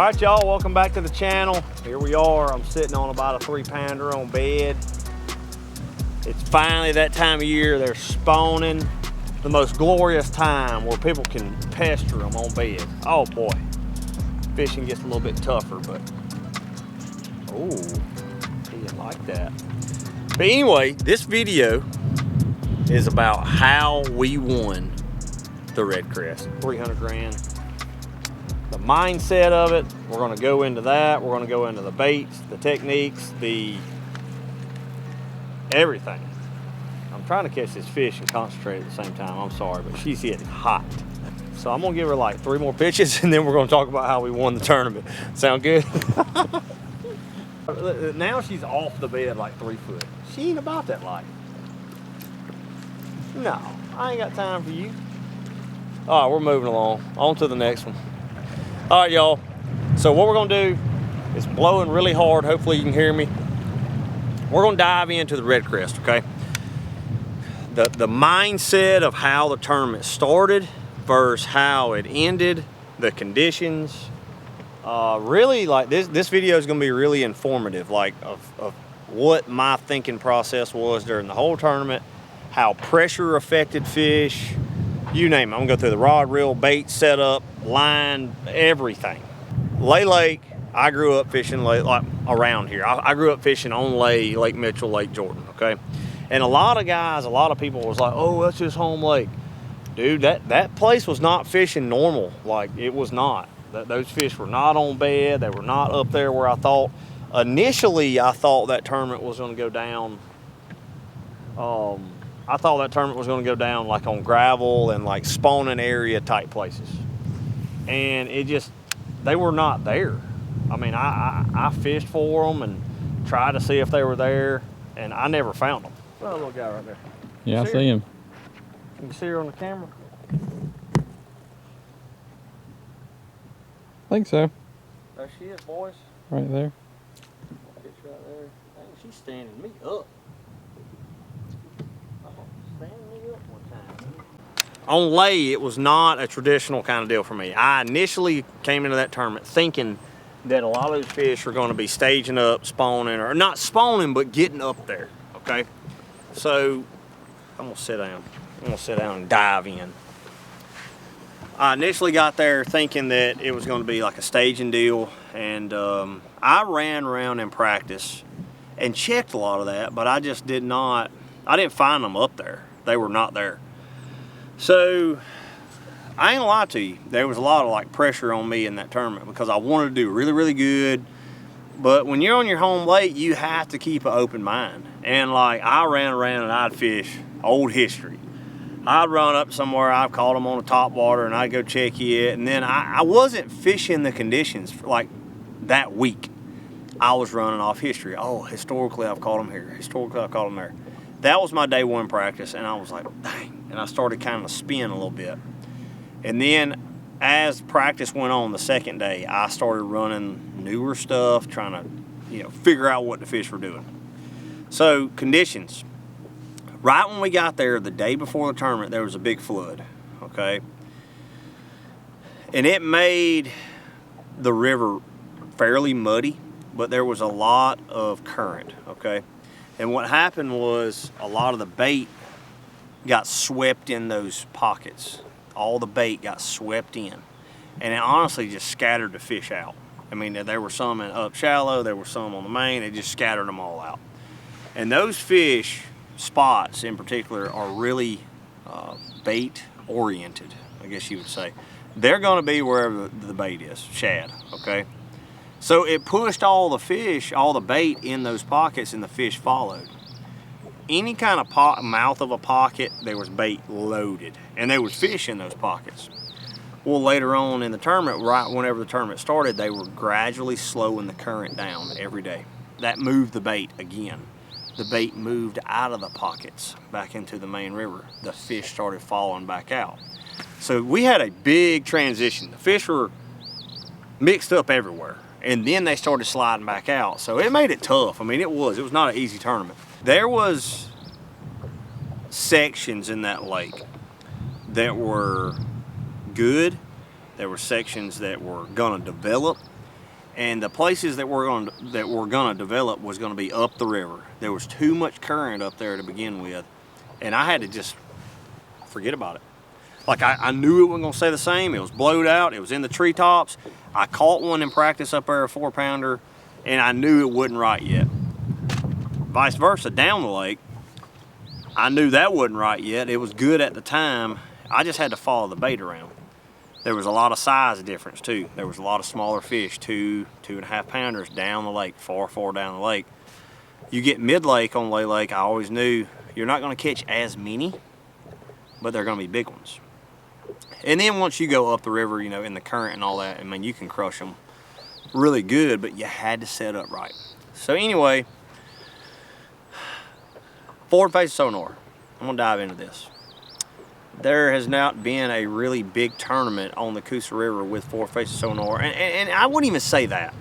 Alright y'all, welcome back to the channel. Here we are, I'm sitting on about a 3-pounder on bed. It's finally that time of year, they're spawning. The most glorious time where people can pester them on bed. Oh boy, fishing gets a little bit tougher, but oh, he didn't like that. But anyway, this video is about how we won the Redcrest, 300 grand. The mindset of it, we're gonna go into that. We're gonna go into the baits, the techniques, the everything. I'm trying to catch this fish and concentrate at the same time. I'm sorry, but she's getting hot. So I'm gonna give her like 3 more pitches and then we're gonna talk about how we won the tournament. Sound good? Now she's off the bed like 3 foot. She ain't about that life. No, I ain't got time for you. All right, we're moving along. On to the next one. All right, y'all. So what we're gonna do, it's blowing really hard. Hopefully you can hear me. We're gonna dive into the Redcrest, okay? The mindset of how the tournament started versus how it ended, the conditions. Really, like this video is gonna be really informative, like of what my thinking process was during the whole tournament, how pressure affected fish, you name it. I'm gonna go through the rod, reel, bait setup, line, everything. Lake, I grew up fishing like around here. I grew up fishing on Lake Mitchell, Lake Jordan, okay? And a lot of guys, a lot of people was like, oh, that's just home lake. Dude, that place was not fishing normal. Like, it was not. Those fish were not on bed. They were not up there where I thought. Initially, I thought that tournament was gonna go down. I thought that tournament was gonna go down like on gravel and like spawning area type places. And it just, they were not there. I mean, I fished for them and tried to see if they were there, and I never found them. Oh, little guy right there. Yeah, I see him. Can you see her on the camera? I think so. There she is, boys. Right there. Fish right there. Dang, she's standing me up. Standing me up one time. On lay, it was not a traditional kind of deal for me. I initially came into that tournament thinking that a lot of those fish were going to be staging up, spawning, or not spawning, but getting up there, okay? So, I'm going to sit down. I'm going to sit down and dive in. I initially got there thinking that it was going to be like a staging deal, and I ran around in practice and checked a lot of that, but I just did not, I didn't find them up there. They were not there. So, I ain't gonna lie to you, there was a lot of like pressure on me in that tournament because I wanted to do really, really good. But when you're on your home lake, you have to keep an open mind. And like, I ran around and I'd fish old history. I'd run up somewhere, I've caught them on the top water, and I'd go check it. And then I wasn't fishing the conditions for like that week. I was running off history. Oh, historically I've caught them here. Historically I've caught them there. That was my day 1 practice, and I was like, dang. And I started kind of spin a little bit. And then as practice went on the second day, I started running newer stuff, trying to, figure out what the fish were doing. So conditions. Right when we got there, the day before the tournament, there was a big flood, okay? And it made the river fairly muddy, but there was a lot of current, okay? And what happened was a lot of the bait got swept in those pockets. All the bait got swept in. And it honestly just scattered the fish out. I mean, there were some up shallow, there were some on the main, it just scattered them all out. And those fish spots in particular are really bait oriented, I guess you would say. They're gonna be wherever the bait is, shad, okay? So it pushed all the fish, all the bait in those pockets, and the fish followed. Any kind of mouth of a pocket, there was bait loaded, and there was fish in those pockets. Well, later on in the tournament, right whenever the tournament started, they were gradually slowing the current down every day. That moved the bait again. The bait moved out of the pockets back into the main river. The fish started falling back out. So we had a big transition. The fish were mixed up everywhere, and then they started sliding back out. So it made it tough. I mean, it was not an easy tournament. There was sections in that lake that were good. There were sections that were gonna develop, And the places that we're gonna develop was gonna be up the river. There was too much current up there to begin with, and I had to just forget about it. Like I knew it wasn't gonna stay the same. It was blowed out. It was in the treetops. I caught one in practice up there, a 4-pounder, and I knew it wasn't right yet. Vice versa, down the lake, I knew that wasn't right yet. It was good at the time. I just had to follow the bait around. There was a lot of size difference too. There was a lot of smaller fish, 2.5 pounders down the lake, far down the lake. You get mid-lake on Lay Lake, I always knew you're not gonna catch as many, but they're gonna be big ones. And then once you go up the river, you know, in the current and all that, I mean, you can crush them really good, but you had to set up right. So anyway, forward-facing sonar. I'm gonna dive into this. There has not been a really big tournament on the Coosa River with forward-facing sonar, and I wouldn't even say that.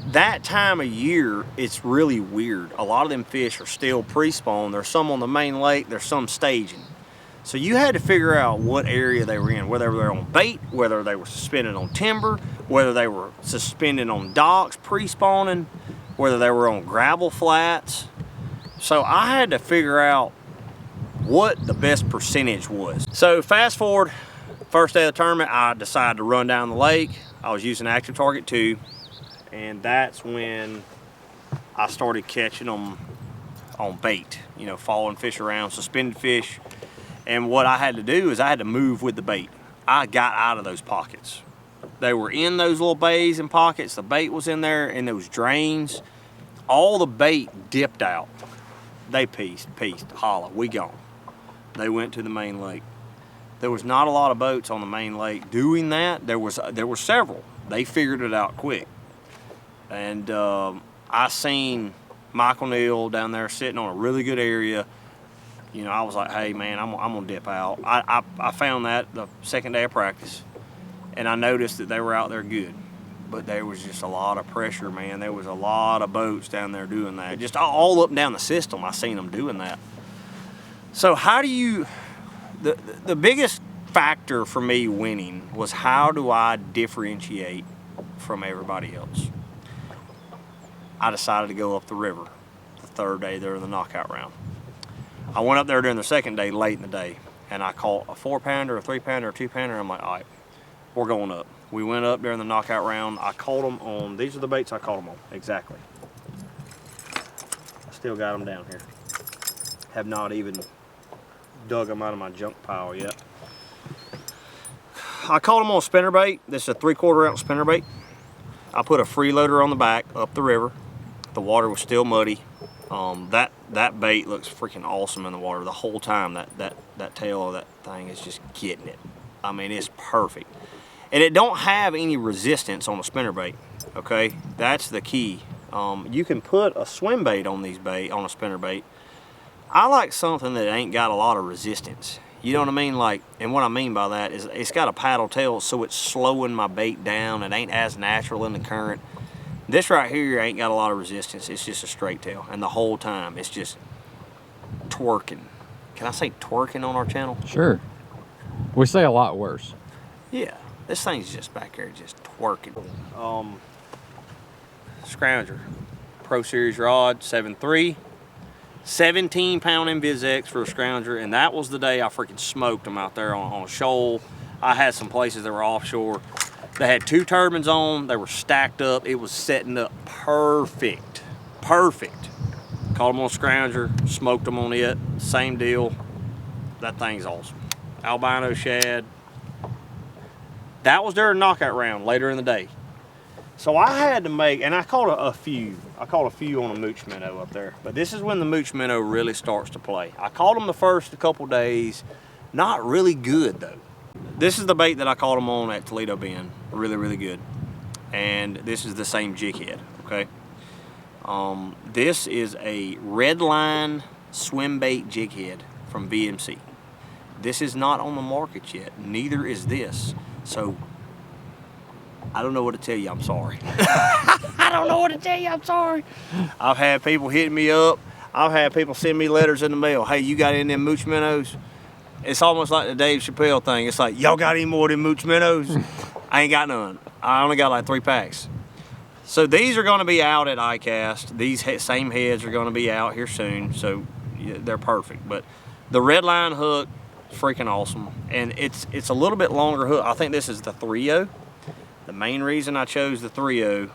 That time of year, it's really weird. A lot of them fish are still pre-spawn. There's some on the main lake, there's some staging. So you had to figure out what area they were in, whether they were on bait, whether they were suspended on timber, whether they were suspended on docks pre-spawning, whether they were on gravel flats. So I had to figure out what the best percentage was. So fast forward, first day of the tournament, I decided to run down the lake. I was using Active Target 2, and that's when I started catching them on bait, you know, following fish around, suspended fish. And what I had to do is I had to move with the bait. I got out of those pockets. They were in those little bays and pockets. The bait was in there in those drains. All the bait dipped out. They pieced, holla, we gone. They went to the main lake. There was not a lot of boats on the main lake doing that. There were several. They figured it out quick. And I seen Michael Neal down there sitting on a really good area. You know, I was like, hey man, I'm gonna dip out. I found that the second day of practice, and I noticed that they were out there good. But there was just a lot of pressure, man. There was a lot of boats down there doing that. Just all up and down the system, I seen them doing that. So how do you, the biggest factor for me winning was how do I differentiate from everybody else? I decided to go up the river the third day during the knockout round. I went up there during the second day, late in the day, and I caught a 4-pounder, a 3-pounder, a 2-pounder. I'm like, all right, we're going up. We went up during the knockout round. I caught them on, these are the baits I caught them on, exactly. I still got them down here. Have not even dug them out of my junk pile yet. I caught them on a spinnerbait. This is a 3/4 ounce spinnerbait. I put a freeloader on the back up the river. The water was still muddy. That bait looks freaking awesome in the water the whole time. That tail of that thing is just getting it. I mean, it's perfect. And it don't have any resistance on a spinnerbait, okay? That's the key. You can put a swim bait on these bait, on a spinnerbait. I like something that ain't got a lot of resistance. You know what I mean? Like, and what I mean by that is it's got a paddle tail, so it's slowing my bait down. It ain't as natural in the current. This right here ain't got a lot of resistance. It's just a straight tail, and the whole time it's just twerking. Can I say twerking on our channel? Sure. We say a lot worse. Yeah, this thing's just back there just twerking. Scrounger, Pro Series rod, 7.3, 17-pound InvisX for a scrounger, and that was the day I freaking smoked them out there on a shoal. I had some places that were offshore. They had 2 turbines on, they were stacked up, it was setting up perfect, perfect. Caught them on scrounger, smoked them on it, same deal. That thing's awesome. Albino shad. That was during knockout round later in the day. So I had to make, and I caught a few. I caught a few on a mooch minnow up there, but this is when the mooch minnow really starts to play. I caught them the first couple days, not really good though. This is the bait that I caught them on at Toledo Bend, really, really good. And this is the same jig head, okay? This is a red line swim bait jig head from VMC. This is not on the market yet, neither is this. So I don't know what to tell you, I'm sorry. I don't know what to tell you, I'm sorry. I've had people hitting me up. I've had people send me letters in the mail. Hey, you got any of them mooch minnows? It's almost like the Dave Chappelle thing. It's like, y'all got any more of them mooch minnows? I ain't got none. I only got like 3 packs. So these are going to be out at ICAST. These same heads are going to be out here soon, so yeah, they're perfect. But the red line hook, freaking awesome, and it's a little bit longer hook. I think this is the 3/0. The main reason I chose the 3/0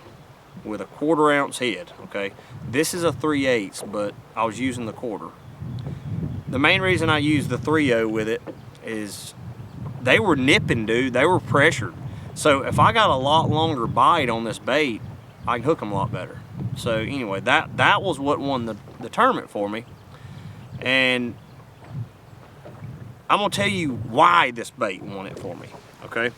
with a 1/4 ounce head. Okay, this is a 3/8, but I was using the 1/4. The main reason I used the 3/0 with it is they were nipping, dude. They were pressured. So if I got a lot longer bite on this bait, I can hook them a lot better. So anyway, that was what won the tournament for me. And I'm gonna tell you why this bait won it for me, okay?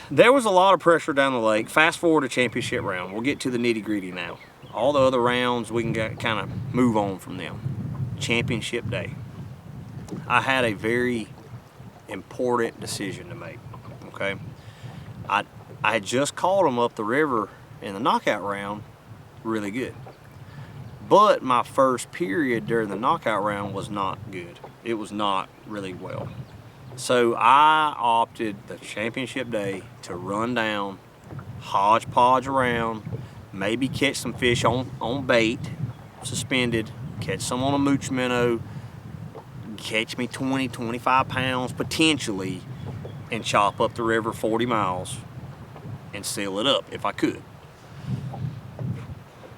There was a lot of pressure down the lake. Fast forward to championship round. We'll get to the nitty gritty now. All the other rounds, we can kind of move on from them. Championship day. I had a very important decision to make, okay? I had just caught them up the river in the knockout round really good. But my first period during the knockout round was not good. It was not really well. So I opted the championship day to run down, hodgepodge around, maybe catch some fish on bait, suspended, catch some on a mooch minnow, catch me 20, 25 pounds potentially, and chop up the river 40 miles and seal it up if I could.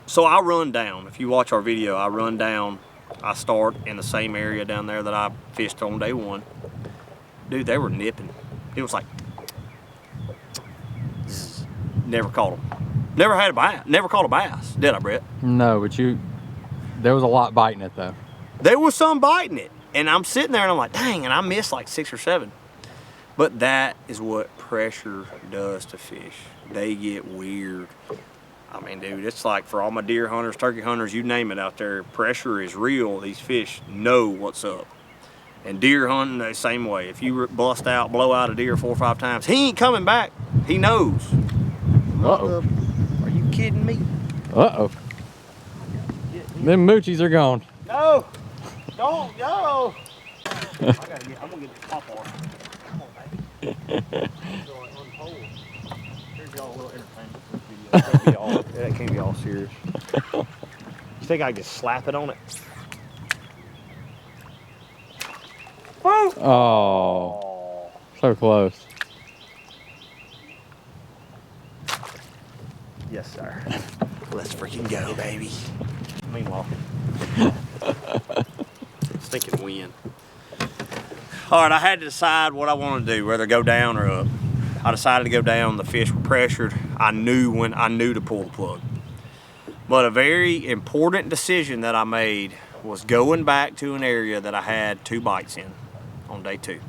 So I run down. If you watch our video, I run down. I start in the same area down there that I fished on day one. Dude, they were nipping. It was like, zzz. Never caught them. Never had a bass. Never caught a bass. Did I, Brett? No, but there was a lot biting it though. There was some biting it. And I'm sitting there and I'm like, dang, and I missed like 6 or 7. But that is what pressure does to fish. They get weird. I mean, dude, it's like for all my deer hunters, turkey hunters, you name it out there, pressure is real. These fish know what's up. And deer hunting, the same way. If you bust out, blow out a deer 4 or 5 times, he ain't coming back. He knows. Uh-oh. Are you kidding me? Uh-oh. Them moochies are gone. No. Don't go. I'm gonna get the pop on. Come on, baby. Here's y'all a little entertainment video. That can't be all serious. You think I could just slap it on it? Woo! Oh, so close. Yes, sir. Let's freaking go, baby. Meanwhile, thinking win. All right, I had to decide what I wanted to do, whether go down or up. I decided to go down. The fish were pressured. I knew to pull the plug. But a very important decision that I made was going back to an area that I had 2 bites in on day 2.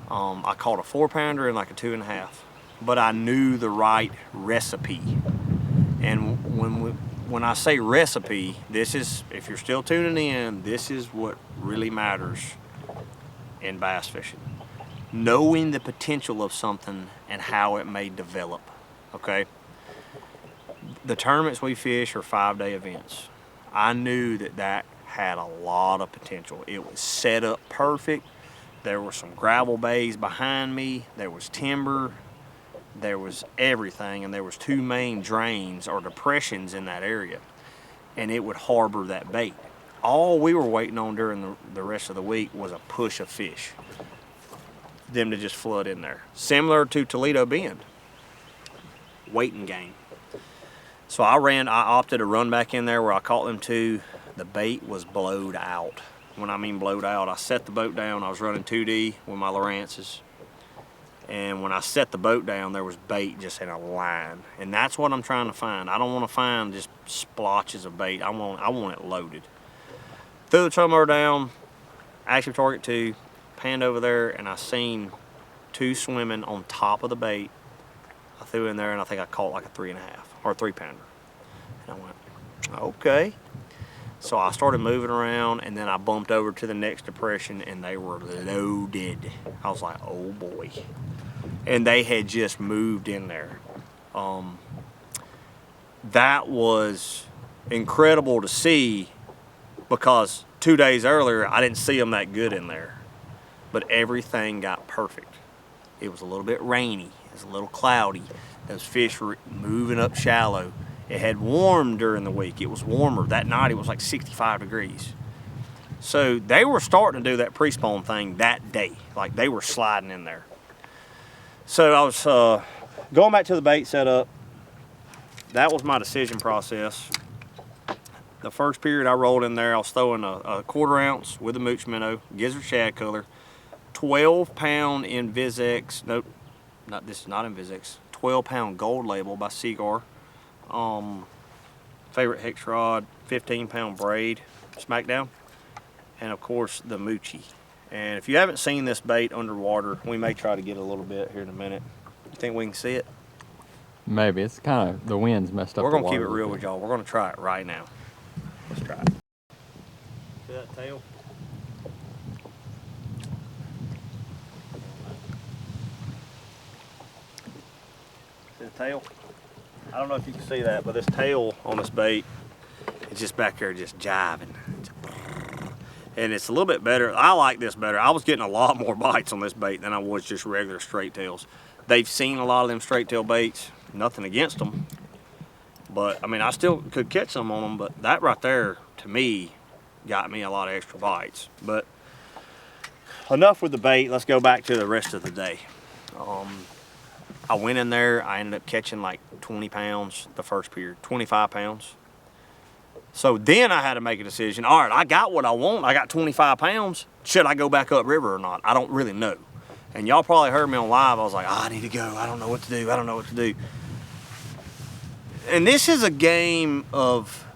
I caught a 4-pounder and like a 2.5, but I knew the right recipe. And when I say recipe, this is, if you're still tuning in, this is what really matters in bass fishing. Knowing the potential of something and how it may develop, okay? The tournaments we fish are 5-day events. I knew that had a lot of potential. It was set up perfect. There were some gravel bays behind me. There was timber. There was everything, and there was 2 main drains or depressions in that area, and it would harbor that bait. All we were waiting on during the rest of the week was a push of fish, them to just flood in there. Similar to Toledo Bend, waiting game. So I opted to run back in there where I caught them 2. The bait was blowed out. When I mean blowed out, I set the boat down. I was running 2D with my Lowrances. And when I set the boat down, there was bait just in a line. And that's what I'm trying to find. I don't want to find just splotches of bait. I want it loaded. Threw the trolling motor down, active target 2, panned over there, and I seen 2 swimming on top of the bait. I threw in there, and I think I caught like a 3.5 or a 3-pounder. And I went, okay. So I started moving around, and then I bumped over to the next depression, and they were loaded. I was like, oh boy. And they had just moved in there. That was incredible to see, because 2 days earlier, I didn't see them that good in there. But everything got perfect. It was a little bit rainy. It was a little cloudy. Those fish were moving up shallow. It had warmed during the week. It was warmer. That night it was like 65 degrees. So they were starting to do that pre-spawn thing that day. Like they were sliding in there. So I was going back to the bait setup. That was my decision process. The first period I rolled in there, I was throwing a 1/4 ounce with a mooch minnow, gizzard shad color, 12-pound Invisex, nope, this is not Invisex, 12-pound gold label by Seagar. Favorite hex rod, 15-pound braid, Smackdown. And of course the moochie. And if you haven't seen this bait underwater, we may try to get a little bit here in a minute. You think we can see it? Maybe. It's kind of, the wind's messed up. We're gonna keep it real with y'all. We're gonna try it right now. Let's try it. See that tail? See the tail? I don't know if you can see that, but this tail on this bait is just back there just jiving. And it's a little bit better. I like this better. I was getting a lot more bites on this bait than I was just regular straight tails. They've seen a lot of them straight tail baits. Nothing against them. But, I mean, I still could catch some on them, but that right there, to me, got me a lot of extra bites. But enough with the bait. Let's go back to the rest of the day. I went in there. I ended up catching like 20 pounds the first period, 25 pounds. So then I had to make a decision. All right, I got what I want. I got 25 pounds. Should I go back upriver or not? I don't really know. And y'all probably heard me on live. I was like, oh, I need to go. I don't know what to do. I don't know what to do. And this is a game of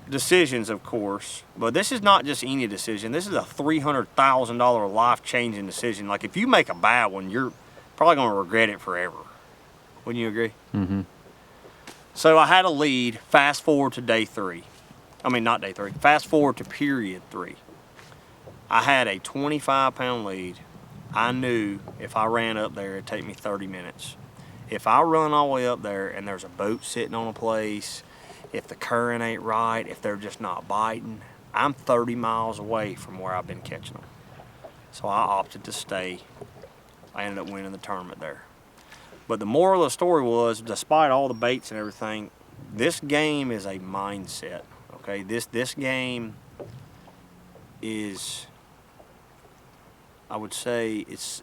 decisions, of course, but this is not just any decision. This is a $300,000 life-changing decision. Like, if you make a bad one, you're probably going to regret it forever. Wouldn't you agree? Mm-hmm. So I had a lead. Fast forward to day 3. I mean, not day 3. Fast forward to period 3. I had a 25-pound lead. I knew if I ran up there, it'd take me 30 minutes. If I run all the way up there and there's a boat sitting on a place, if the current ain't right, if they're just not biting, I'm 30 miles away from where I've been catching them. So I opted to stay. I ended up winning the tournament there. But the moral of the story was, despite all the baits and everything, this game is a mindset. Okay, this game is, I would say, it's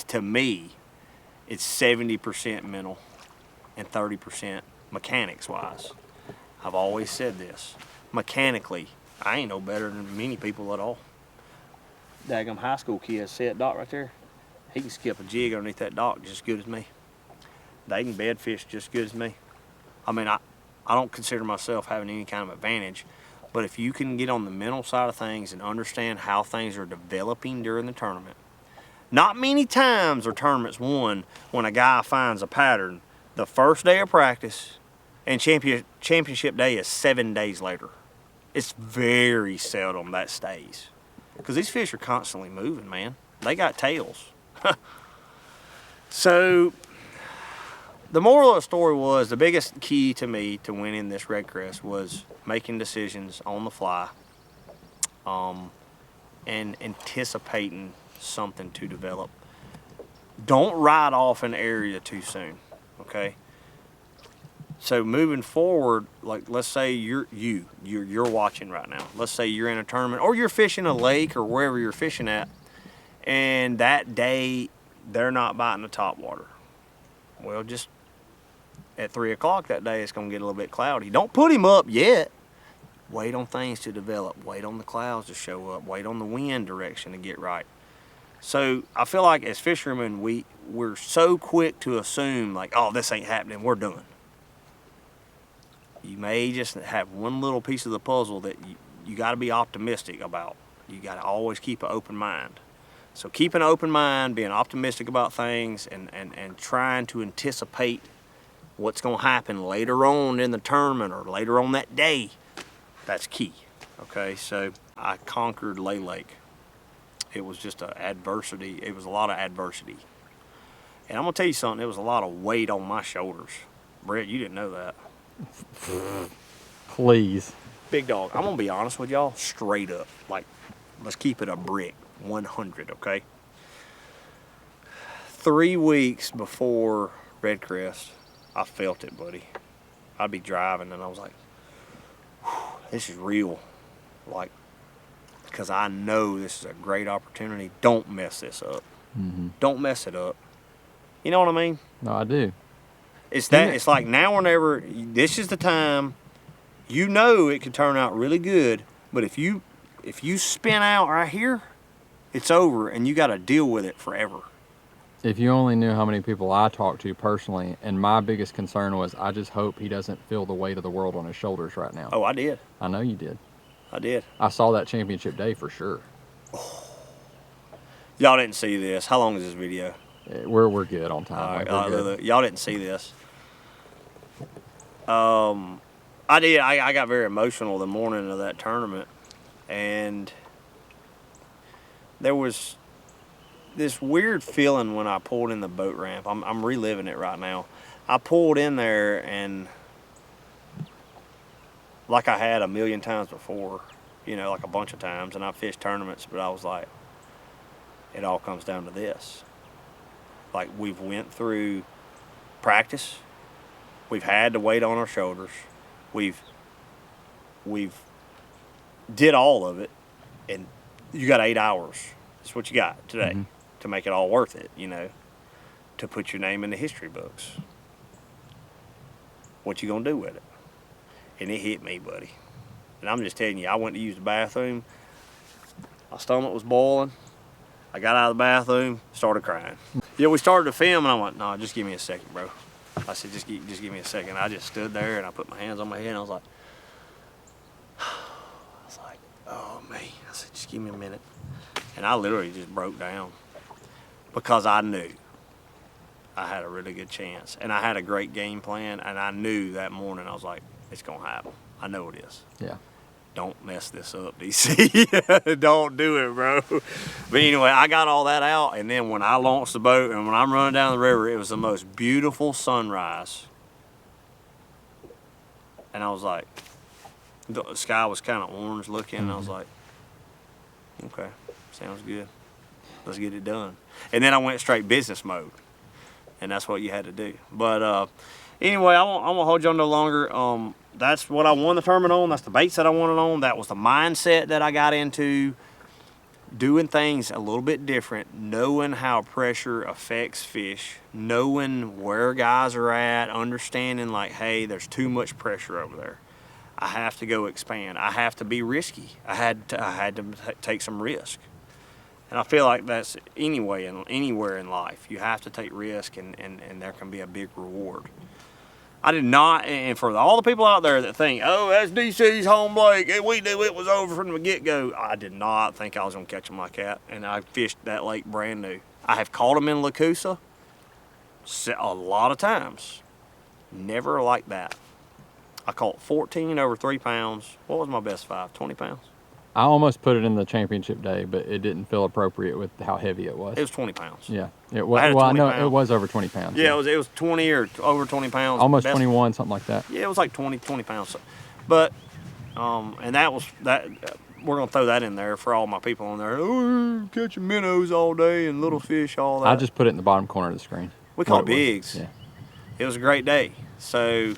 to me, it's 70% mental and 30% mechanics wise. I've always said this. Mechanically, I ain't no better than many people at all. Daggum high school kid, see that dock right there? He can skip a jig underneath that dock just as good as me. They can bed fish just as good as me. I mean, I don't consider myself having any kind of advantage, but if you can get on the mental side of things and understand how things are developing during the tournament, not many times are tournaments won when a guy finds a pattern the first day of practice and championship day is 7 days later. It's very seldom that stays, because these fish are constantly moving, man. They got tails. So the moral of the story was, the biggest key to me to winning this Redcrest was making decisions on the fly, and anticipating something to develop. Don't ride off an area too soon, okay? So moving forward, like, let's say you're watching right now. Let's say you're in a tournament or you're fishing a lake or wherever you're fishing at, and that day they're not biting the top water. Well, just at 3 o'clock that day, it's going to get a little bit cloudy. Don't put him up yet. Wait on things to develop. Wait on the clouds to show up. Wait on the wind direction to get right. So I feel like as fishermen, we're so quick to assume, like, oh, this ain't happening, we're done. You may just have one little piece of the puzzle that you got to be optimistic about. You got to always keep an open mind. So keep an open mind, being optimistic about things, and trying to anticipate what's going to happen later on in the tournament or later on that day. That's key. Okay, so I conquered Lay Lake. It was just adversity. It was a lot of adversity. And I'm going to tell you something, it was a lot of weight on my shoulders. Brett, you didn't know that. Please. Big dog, I'm going to be honest with y'all, straight up. Like, let's keep it a brick, 100, okay? 3 weeks before Redcrest, I felt it, buddy. I'd be driving and I was like, this is real. Like, because I know this is a great opportunity. Don't mess this up. Don't mess it up. You know what I mean? No, I do. It's that. It's like now or never. This is the time. You know it could turn out really good, but if you spin out right here, it's over, and you got to deal with it forever. If you only knew how many people I talked to personally, and my biggest concern was I just hope he doesn't feel the weight of the world on his shoulders right now. Oh, I did. I know you did. I did. I saw that championship day for sure. Y'all didn't see this. How long is this video? We're good on time. All right, Like, we're good. look, y'all didn't see this. I did. I got very emotional the morning of that tournament, and there was this weird feeling when I pulled in the boat ramp. I'm reliving it right now. I pulled in there and like I had a million times before, you know, like a bunch of times, and I fished tournaments, but I was like, it all comes down to this. Like, we've went through practice, we've had the weight on our shoulders, we've did all of it, and you got 8 hours. That's what you got today to make it all worth it, you know, to put your name in the history books. What you gonna do with it? And it hit me, buddy. And I'm just telling you, I went to use the bathroom. My stomach was boiling. I got out of the bathroom, started crying. Yeah, we started to film, and I went, no, just give me a second, bro. I said, just give me a second. I just stood there, and I put my hands on my head, and I was like, oh, me. I said, just give me a minute. And I literally just broke down because I knew I had a really good chance. And I had a great game plan, and I knew that morning, I was like, it's going to happen. I know it is. Yeah. Don't mess this up, DC. Don't do it, bro. But anyway, I got all that out, and then when I launched the boat and when I'm running down the river, it was the most beautiful sunrise. And I was like, the sky was kind of orange looking, and I was like, okay, sounds good. Let's get it done. And then I went straight business mode, and that's what you had to do. But anyway, I won't hold you on no longer. That's what I won the tournament on. That's the baits that I won it on. That was the mindset that I got into, doing things a little bit different, knowing how pressure affects fish, knowing where guys are at, understanding like, hey, there's too much pressure over there. I have to go expand. I have to be risky. I had to take some risk. And I feel like that's anywhere in life. You have to take risk, and there can be a big reward. I did not, and for all the people out there that think, oh, that's DC's home lake, we knew it was over from the get-go, I did not think I was going to catch them like that, and I fished that lake brand new. I have caught them in La Coosa a lot of times. Never like that. I caught 14 over 3 pounds. What was my best 5? 20 pounds? I almost put it in the championship day, but it didn't feel appropriate with how heavy it was. It was 20 pounds. Yeah, it was. Well, I know it was over 20 pounds. Yeah, it was 20 or over 20 pounds. Almost 21, something like that. Yeah, it was like 20 pounds. But, and that was that. We're gonna throw that in there for all my people on there. Oh, catching minnows all day and little fish, all that. I just put it in the bottom corner of the screen. We caught bigs. Yeah. It was a great day. So.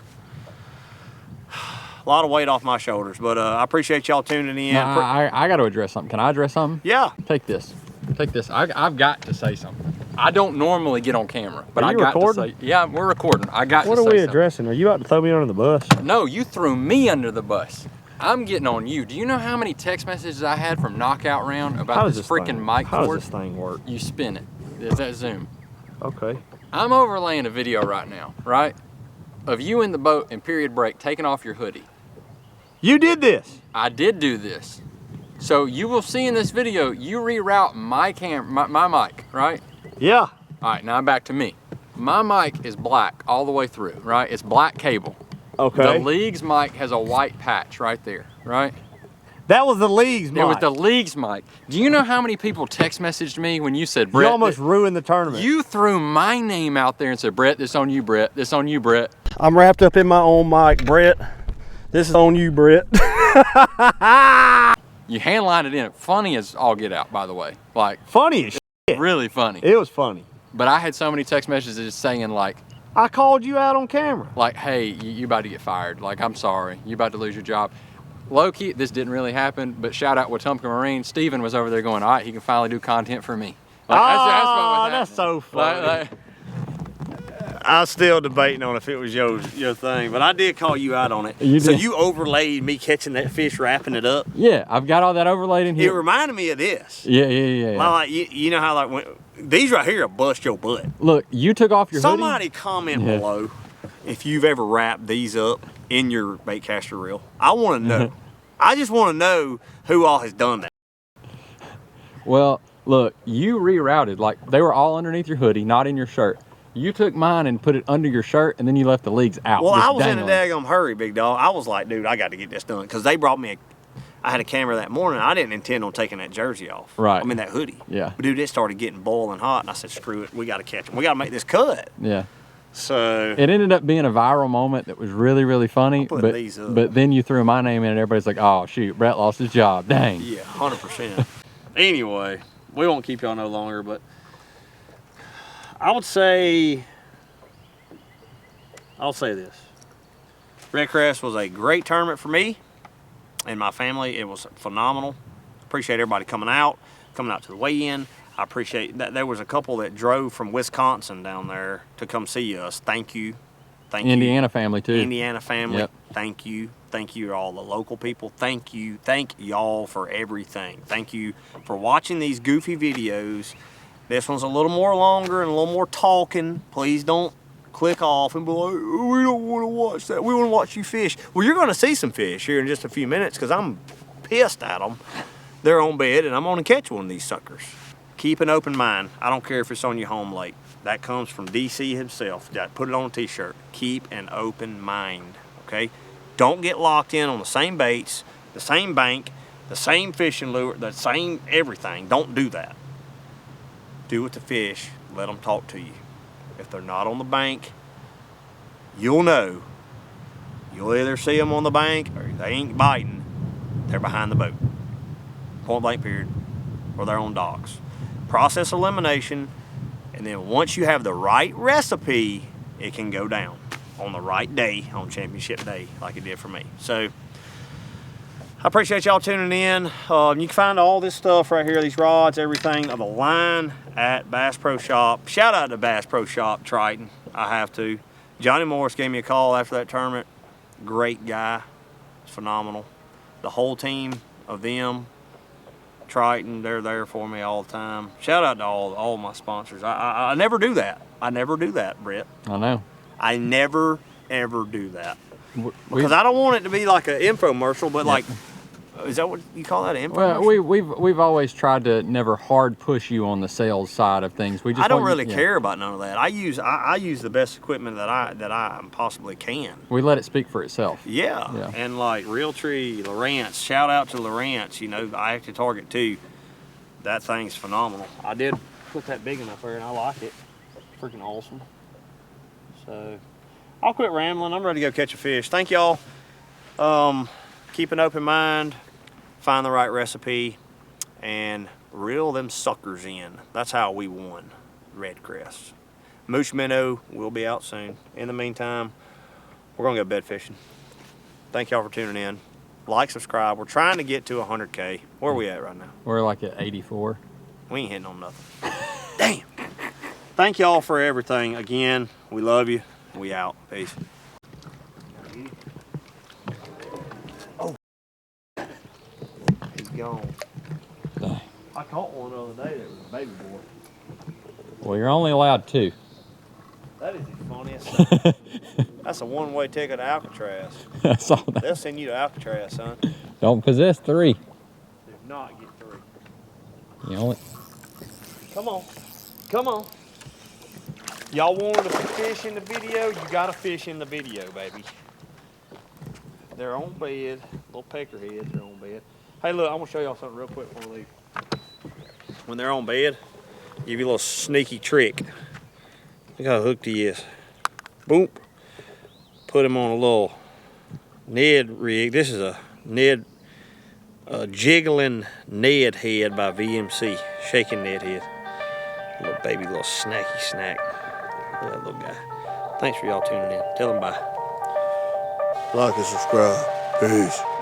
A lot of weight off my shoulders, but I appreciate y'all tuning in. Now, I got to address something. Can I address something? Yeah. Take this. Take this. I've got to say something. I don't normally get on camera, but Are I you got recording? to say. Yeah, we're recording. I got What to say are we something. addressing? Are you about to throw me under the bus? No, you threw me under the bus. I'm getting on you. Do you know how many text messages I had from Knockout Round about this freaking mic How cord? does this thing work? You spin it. There's that zoom. Okay. I'm overlaying a video right now, right? Of you in the boat in period break taking off your hoodie. You did this. I did do this. So you will see in this video, you reroute my mic, right? Yeah. All right, now back to me. My mic is black all the way through, right? It's black cable. Okay. The Leagues mic has a white patch right there, right? That was the Leagues mic. It was the Leagues mic. Do you know how many people text messaged me when you said, Brett? You almost ruined the tournament. You threw my name out there and said, Brett, this on you, Brett. This on you, Brett. I'm wrapped up in my own mic, Brett. This is on you, Brett. You handlined it in. Funny as all get out, by the way. Like, Funny as shit. really funny. It was funny. But I had so many text messages saying like, I called you out on camera. like, hey, you about to get fired. Like, I'm sorry, you about to lose your job. Low key, this didn't really happen, but shout out Wetumpka Marine. Steven was over there going, all right, he can finally do content for me. Like, that's what was that's so happening. funny. I'm still debating on if it was your thing, but I did call you out on it. So you overlaid me catching that fish, wrapping it up. Yeah, I've got all that overlaid in here. It reminded me of this. Yeah. Like you know how like these right here will bust your butt. Look, you took off your Somebody hoodie. comment below if you've ever wrapped these up in your baitcaster reel. I want to know. I just want to know who all has done that. Well, look, you rerouted. Like, they were all underneath your hoodie, not in your shirt. You took mine and put it under your shirt, and then you left the leagues out. Well, I was dangling. in a daggum hurry, big dog. I was like, dude, I got to get this done. Because they brought me I had a camera that morning. I didn't intend on taking that jersey off. Right. I mean, that hoodie. Yeah. But, dude, it started getting boiling hot, and I said, screw it. We got to catch them. We got to make this cut. Yeah. So. It ended up being a viral moment that was really, really funny. But then you threw my name in, and everybody's like, oh, shoot, Brett lost his job. Dang. Yeah, 100%. Anyway, we won't keep y'all no longer, but I'll say this. Redcrest was a great tournament for me and my family. It was phenomenal. Appreciate everybody coming out to the weigh-in. I appreciate that. There was a couple that drove from Wisconsin down there to come see us. Thank you. Indiana family too. Indiana family. Yep. Thank you. Thank you to all the local people. Thank you. Thank y'all for everything. Thank you for watching these goofy videos. This one's a little more longer and a little more talking. Please don't click off and be like, oh, we don't want to watch that. We want to watch you fish. Well, you're going to see some fish here in just a few minutes because I'm pissed at them. They're on bed and I'm going to catch one of these suckers. Keep an open mind. I don't care if it's on your home lake. That comes from DC himself. Put it on a t-shirt. Keep an open mind, okay? Don't get locked in on the same baits, the same bank, the same fishing lure, the same everything. Don't do that. Do with the fish. Let them talk to you. If they're not on the bank, you'll know. You'll either see them on the bank or they ain't biting. They're behind the boat. Point blank period. Or they're on docks. Process elimination, and then once you have the right recipe, it can go down on the right day, on championship day, like it did for me. So I appreciate y'all tuning in. You can find all this stuff right here, these rods, everything of the line at Bass Pro Shop. Shout out to Bass Pro Shop, Triton. I have to. Johnny Morris gave me a call after that tournament. Great guy. It's phenomenal. The whole team of them, Triton, they're there for me all the time. Shout out to all my sponsors. I never do that. I never do that, Brett. I know. I never, ever do that. Because I don't want it to be like an infomercial, but like, is that what you call that, an infomercial? Well, we've always tried to never hard push you on the sales side of things. We just I don't really care about none of that. I use the best equipment that I possibly can. We let it speak for itself. Yeah. And like Realtree, Lowrance, shout out to Lowrance. You know, I Active Target too. That thing's phenomenal. I did put that big enough there, and I like it. It's freaking awesome. So I'll quit rambling. I'm ready to go catch a fish. Thank y'all. Keep an open mind. Find the right recipe and reel them suckers in. That's how we won Redcrest. Moose Minnow will be out soon. In the meantime, we're gonna go bed fishing. Thank y'all for tuning in. Like, subscribe. We're trying to get to 100K. Where are we at right now? We're like at 84. We ain't hitting on nothing. Damn. Thank y'all for everything. Again, we love you. We out. Peace. Gone. Dang. I caught one the other day that was a baby boy. Well, you're only allowed 2. That is the funniest thing. That's a one-way ticket to Alcatraz. I saw that. They'll send you to Alcatraz, son. Don't possess 3. Do not get 3. You only... Come on. Come on. Y'all wanted to fish in the video? You gotta fish in the video, baby. They're on bed. Little peckerheads are on bed. Hey, look, I'm gonna show y'all something real quick before we leave. When they're on bed, give you a little sneaky trick. Look how hooked he is. Boom. Put him on a little Ned rig. This is a Ned, jiggling Ned head by VMC. Shaking Ned head. Little baby, little snacky snack. Look at that little guy. Thanks for y'all tuning in. Tell them bye. Like and subscribe. Peace.